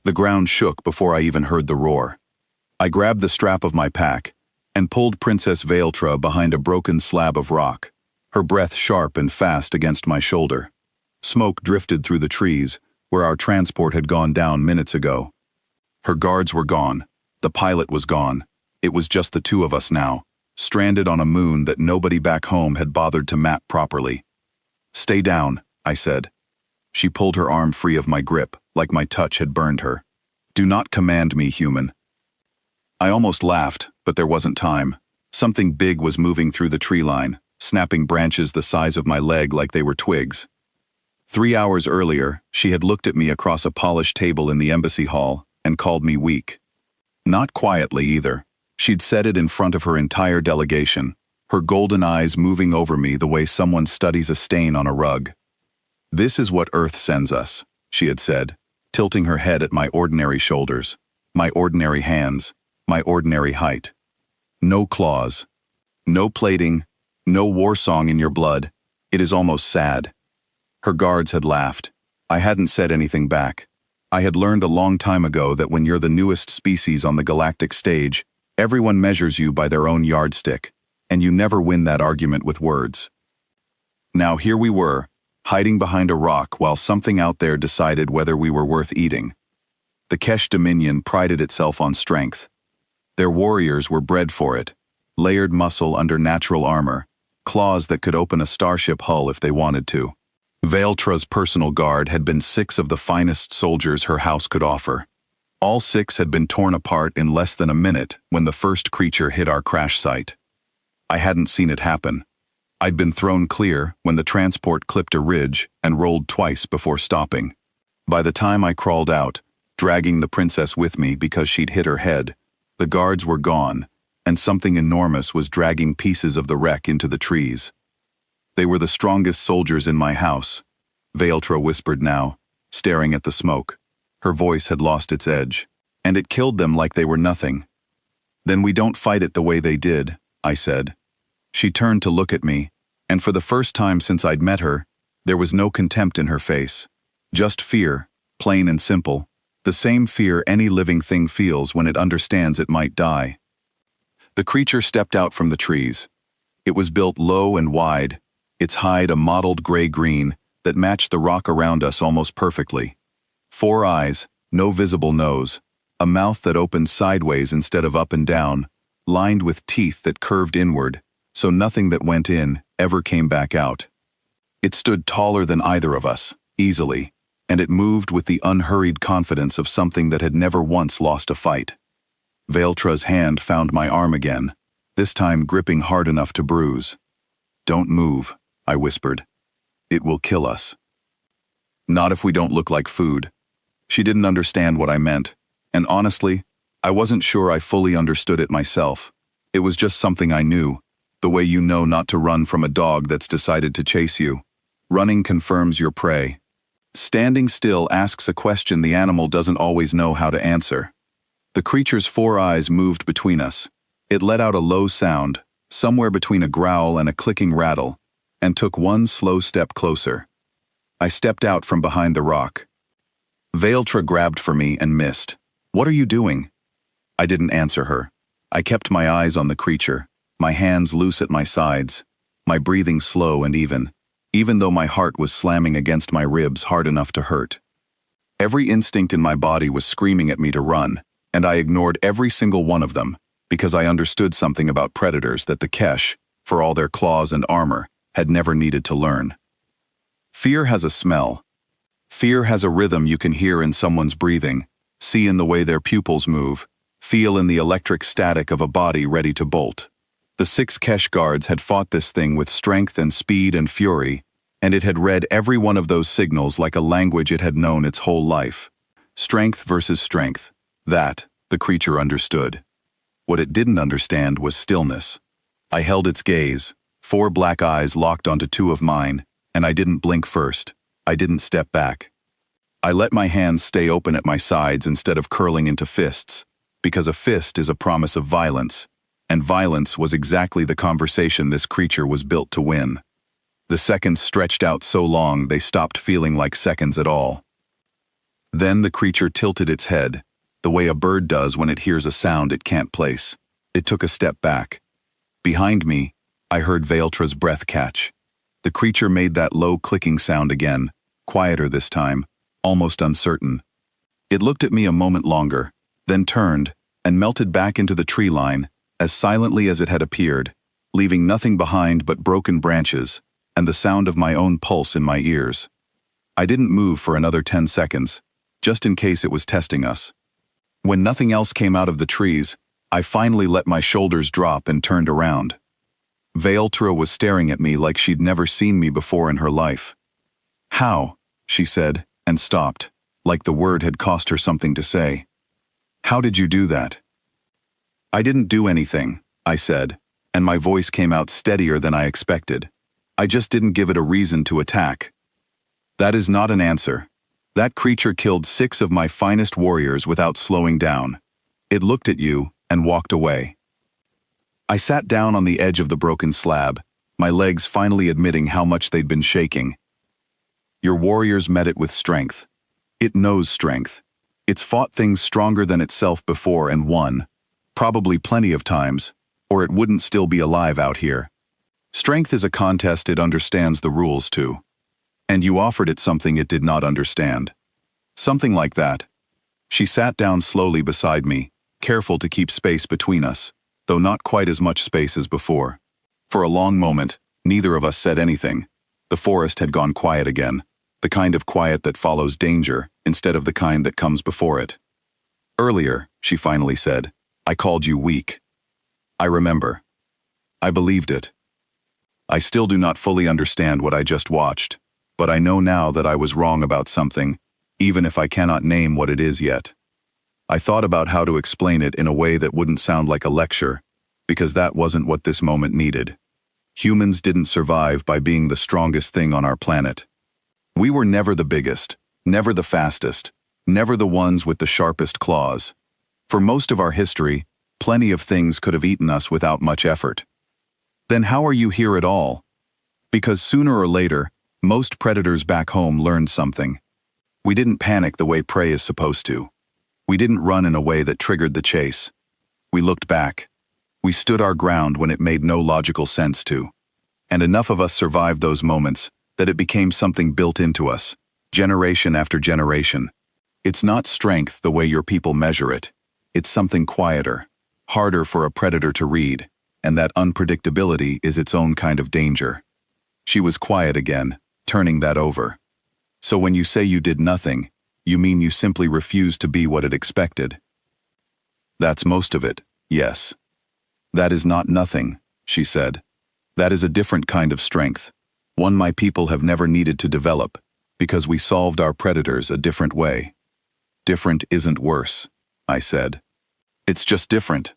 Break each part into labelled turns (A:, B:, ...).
A: The ground shook before I even heard the roar. I grabbed the strap of my pack and pulled Princess Veiltra behind a broken slab of rock, her breath sharp and fast against my shoulder. Smoke drifted through the trees, where our transport had gone down minutes ago. Her guards were gone. The pilot was gone. It was just the two of us now, stranded on a moon that nobody back home had bothered to map properly. "Stay down," I said. She pulled her arm free of my grip, like my touch had burned her. "Do not command me, human." I almost laughed, but there wasn't time. Something big was moving through the tree line, snapping branches the size of my leg like they were twigs. 3 hours earlier, she had looked at me across a polished table in the embassy hall and called me weak. Not quietly either. She'd said it in front of her entire delegation, her golden eyes moving over me the way someone studies a stain on a rug. "This is what Earth sends us," she had said, tilting her head at my ordinary shoulders, my ordinary hands, my ordinary height. "No claws. No plating. No war song in your blood. It is almost sad." Her guards had laughed. I hadn't said anything back. I had learned a long time ago that when you're the newest species on the galactic stage, everyone measures you by their own yardstick, and you never win that argument with words. Now here we were, hiding behind a rock while something out there decided whether we were worth eating. The Kesh Dominion prided itself on strength. Their warriors were bred for it, layered muscle under natural armor, claws that could open a starship hull if they wanted to. Veiltra's personal guard had been 6 of the finest soldiers her house could offer. All 6 had been torn apart in less than a minute when the first creature hit our crash site. I hadn't seen it happen. I'd been thrown clear when the transport clipped a ridge and rolled twice before stopping. By the time I crawled out, dragging the princess with me because she'd hit her head, the guards were gone, and something enormous was dragging pieces of the wreck into the trees. "They were the strongest soldiers in my house," Veiltra whispered now, staring at the smoke. Her voice had lost its edge. "And it killed them like they were nothing." "Then we don't fight it the way they did," I said. She turned to look at me, and for the first time since I'd met her, there was no contempt in her face. Just fear, plain and simple, the same fear any living thing feels when it understands it might die. The creature stepped out from the trees. It was built low and wide, its hide a mottled gray-green that matched the rock around us almost perfectly. 4 eyes, no visible nose, a mouth that opened sideways instead of up and down, lined with teeth that curved inward, so nothing that went in ever came back out. It stood taller than either of us, easily, and it moved with the unhurried confidence of something that had never once lost a fight. Veiltra's hand found my arm again, this time gripping hard enough to bruise. "Don't move," I whispered. "It will kill us." "Not if we don't look like food." She didn't understand what I meant, and honestly, I wasn't sure I fully understood it myself. It was just something I knew, the way you know not to run from a dog that's decided to chase you. Running confirms your prey. Standing still asks a question the animal doesn't always know how to answer. The creature's 4 eyes moved between us. It let out a low sound, somewhere between a growl and a clicking rattle, and took 1 slow step closer. I stepped out from behind the rock. Veiltra grabbed for me and missed. "What are you doing?" I didn't answer her. I kept my eyes on the creature, my hands loose at my sides, my breathing slow and even though my heart was slamming against my ribs hard enough to hurt. Every instinct in my body was screaming at me to run, and I ignored every single one of them, because I understood something about predators that the Kesh, for all their claws and armor, had never needed to learn. Fear has a smell. Fear has a rhythm you can hear in someone's breathing, see in the way their pupils move, feel in the electric static of a body ready to bolt. The 6 Kesh guards had fought this thing with strength and speed and fury, and it had read every one of those signals like a language it had known its whole life. Strength versus strength. That, the creature understood. What it didn't understand was stillness. I held its gaze, 4 black eyes locked onto 2 of mine, and I didn't blink first. I didn't step back. I let my hands stay open at my sides instead of curling into fists, because a fist is a promise of violence, and violence was exactly the conversation this creature was built to win. The seconds stretched out so long they stopped feeling like seconds at all. Then the creature tilted its head, the way a bird does when it hears a sound it can't place. It took a step back. Behind me, I heard Veiltra's breath catch. The creature made that low clicking sound again, quieter this time, almost uncertain. It looked at me a moment longer, then turned, and melted back into the tree line, as silently as it had appeared, leaving nothing behind but broken branches, and the sound of my own pulse in my ears. I didn't move for another 10 seconds, just in case it was testing us. When nothing else came out of the trees, I finally let my shoulders drop and turned around. Veiltra was staring at me like she'd never seen me before in her life. "How?" she said, and stopped, like the word had cost her something to say. "How did you do that?" "I didn't do anything," I said, and my voice came out steadier than I expected. "I just didn't give it a reason to attack." "That is not an answer. That creature killed 6 of my finest warriors without slowing down. It looked at you and walked away." I sat down on the edge of the broken slab, my legs finally admitting how much they'd been shaking. "Your warriors met it with strength. It knows strength. It's fought things stronger than itself before and won, probably plenty of times, or it wouldn't still be alive out here. Strength is a contest it understands the rules to. And you offered it something it did not understand. Something like that." She sat down slowly beside me, careful to keep space between us, though not quite as much space as before. For a long moment, neither of us said anything. The forest had gone quiet again, the kind of quiet that follows danger instead of the kind that comes before it. "Earlier," she finally said, "I called you weak. I remember. I believed it. I still do not fully understand what I just watched, but I know now that I was wrong about something, even if I cannot name what it is yet. I thought about how to explain it in a way that wouldn't sound like a lecture, because that wasn't what this moment needed. Humans didn't survive by being the strongest thing on our planet. We were never the biggest, never the fastest, never the ones with the sharpest claws. For most of our history, plenty of things could have eaten us without much effort. Then how are you here at all? Because sooner or later, most predators back home learned something. We didn't panic the way prey is supposed to. We didn't run in a way that triggered the chase. We looked back. We stood our ground when it made no logical sense to. And enough of us survived those moments that it became something built into us, generation after generation. It's not strength the way your people measure it. It's something quieter, harder for a predator to read, and that unpredictability is its own kind of danger." She was quiet again, turning that over. "So when you say you did nothing, you mean you simply refused to be what it expected?" "That's most of it, yes." "That is not nothing," she said. "That is a different kind of strength, one my people have never needed to develop, because we solved our predators a different way." "Different isn't worse," I said. "It's just different."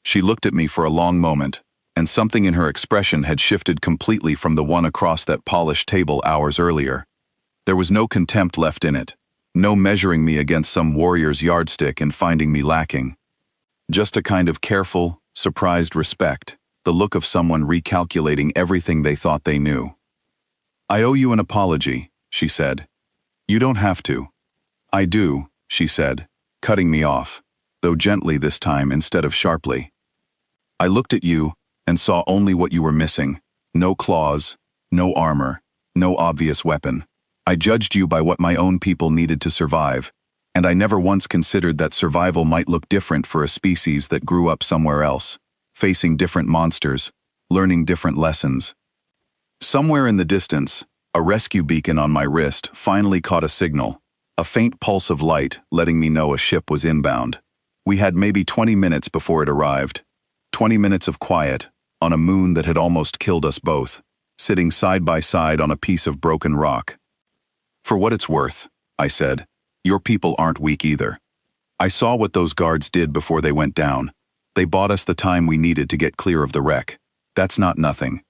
A: She looked at me for a long moment, and something in her expression had shifted completely from the one across that polished table hours earlier. There was no contempt left in it, no measuring me against some warrior's yardstick and finding me lacking. Just a kind of careful, surprised respect, the look of someone recalculating everything they thought they knew. "I owe you an apology," she said. "You don't have to." "I do," she said, cutting me off, though gently this time instead of sharply. "I looked at you and saw only what you were missing. No claws, no armor, no obvious weapon. I judged you by what my own people needed to survive, and I never once considered that survival might look different for a species that grew up somewhere else, facing different monsters, learning different lessons." Somewhere in the distance, a rescue beacon on my wrist finally caught a signal, a faint pulse of light letting me know a ship was inbound. We had maybe 20 minutes before it arrived. 20 minutes of quiet, on a moon that had almost killed us both, sitting side by side on a piece of broken rock. "For what it's worth," I said, "your people aren't weak either. I saw what those guards did before they went down. They bought us the time we needed to get clear of the wreck. That's not nothing.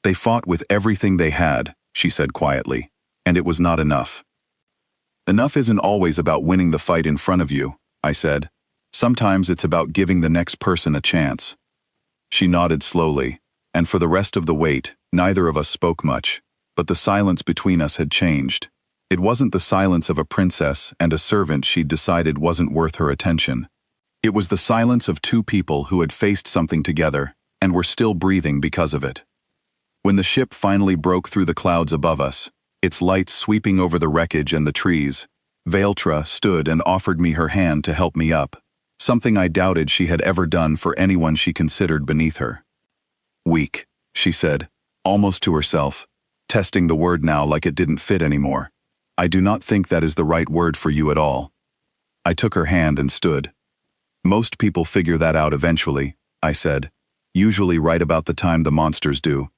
A: They fought with everything they had," she said quietly, "and it was not enough." "Enough isn't always about winning the fight in front of you," I said. "Sometimes it's about giving the next person a chance." She nodded slowly, and for the rest of the wait, neither of us spoke much, but the silence between us had changed. It wasn't the silence of a princess and a servant she'd decided wasn't worth her attention. It was the silence of two people who had faced something together and were still breathing because of it. When the ship finally broke through the clouds above us, its lights sweeping over the wreckage and the trees, Veiltra stood and offered me her hand to help me up, something I doubted she had ever done for anyone she considered beneath her. "Weak," she said, almost to herself, testing the word now like it didn't fit anymore. "I do not think that is the right word for you at all." I took her hand and stood. "Most people figure that out eventually," I said, "usually right about the time the monsters do.